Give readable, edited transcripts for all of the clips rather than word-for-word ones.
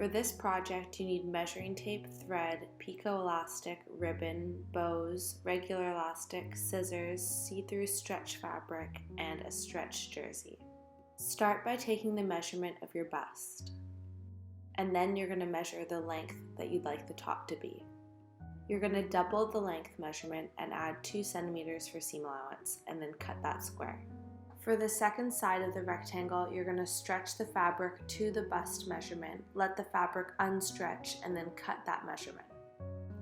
For this project, you need measuring tape, thread, picot elastic, ribbon, bows, regular elastic, scissors, see-through stretch fabric, and a stretch jersey. Start by taking the measurement of your bust, and then you're going to measure the length that you'd like the top to be. You're going to double the length measurement and add 2 centimeters for seam allowance, and then cut that square. For the second side of the rectangle, you're going to stretch the fabric to the bust measurement, let the fabric unstretch, and then cut that measurement.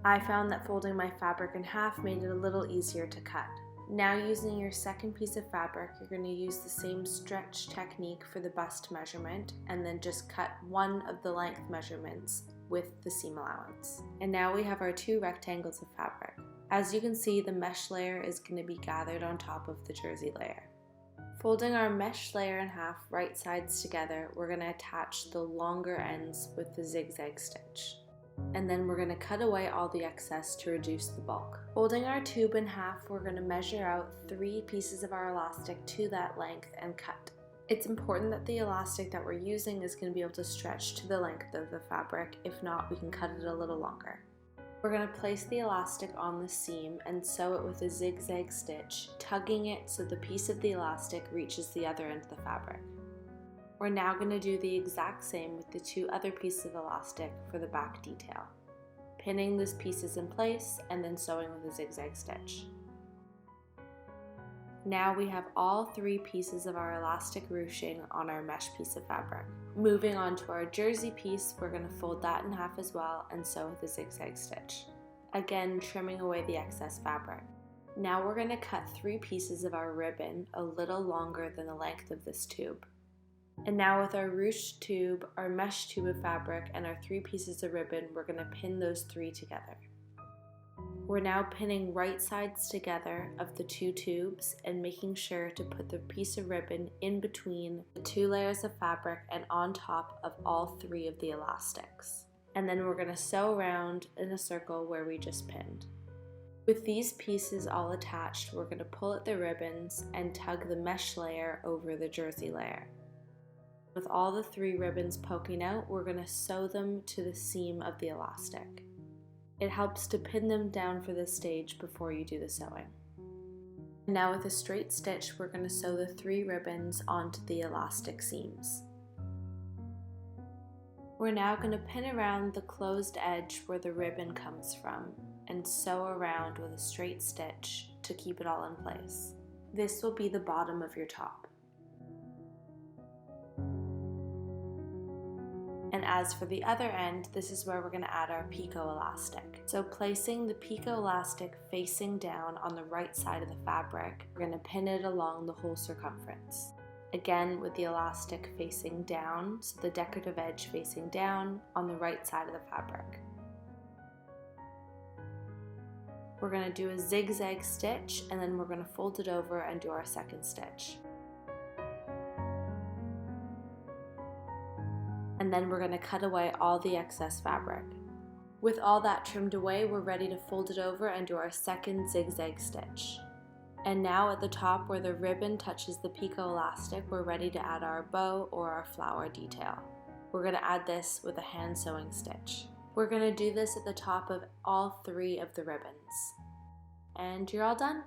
I found that folding my fabric in half made it a little easier to cut. Now, using your second piece of fabric, you're going to use the same stretch technique for the bust measurement, and then just cut one of the length measurements with the seam allowance. And now we have our 2 rectangles of fabric. As you can see, the mesh layer is going to be gathered on top of the jersey layer. Folding our mesh layer in half, right sides together, we're going to attach the longer ends with the zigzag stitch. And then we're going to cut away all the excess to reduce the bulk. Folding our tube in half, we're going to measure out 3 pieces of our elastic to that length and cut. It's important that the elastic that we're using is going to be able to stretch to the length of the fabric. If not, we can cut it a little longer. We're going to place the elastic on the seam and sew it with a zigzag stitch, tugging it so the piece of the elastic reaches the other end of the fabric. We're now going to do the exact same with the 2 other pieces of elastic for the back detail, pinning those pieces in place and then sewing with a zigzag stitch. Now we have all 3 pieces of our elastic ruching on our mesh piece of fabric. Moving on to our jersey piece, we're going to fold that in half as well and sew with a zigzag stitch. Again, trimming away the excess fabric. Now we're going to cut 3 pieces of our ribbon a little longer than the length of this tube. And now with our ruched tube, our mesh tube of fabric, and our 3 pieces of ribbon, we're going to pin those 3 together. We're now pinning right sides together of the 2 tubes and making sure to put the piece of ribbon in between the 2 layers of fabric and on top of all 3 of the elastics. And then we're going to sew around in a circle where we just pinned. With these pieces all attached, we're going to pull at the ribbons and tug the mesh layer over the jersey layer. With all the 3 ribbons poking out, we're going to sew them to the seam of the elastic. It helps to pin them down for this stage before you do the sewing. Now with a straight stitch, we're going to sew the 3 ribbons onto the elastic seams. We're now going to pin around the closed edge where the ribbon comes from and sew around with a straight stitch to keep it all in place. This will be the bottom of your top. And as for the other end, this is where we're going to add our picot elastic. So placing the picot elastic facing down on the right side of the fabric, we're going to pin it along the whole circumference. Again, with the elastic facing down, so the decorative edge facing down on the right side of the fabric. We're going to do a zigzag stitch, and then we're going to fold it over and do our second stitch. And then we're going to cut away all the excess fabric. With all that trimmed away, we're ready to fold it over and do our second zigzag stitch. And now at the top where the ribbon touches the picot elastic, we're ready to add our bow or our flower detail. We're going to add this with a hand sewing stitch. We're going to do this at the top of all 3 of the ribbons. And you're all done.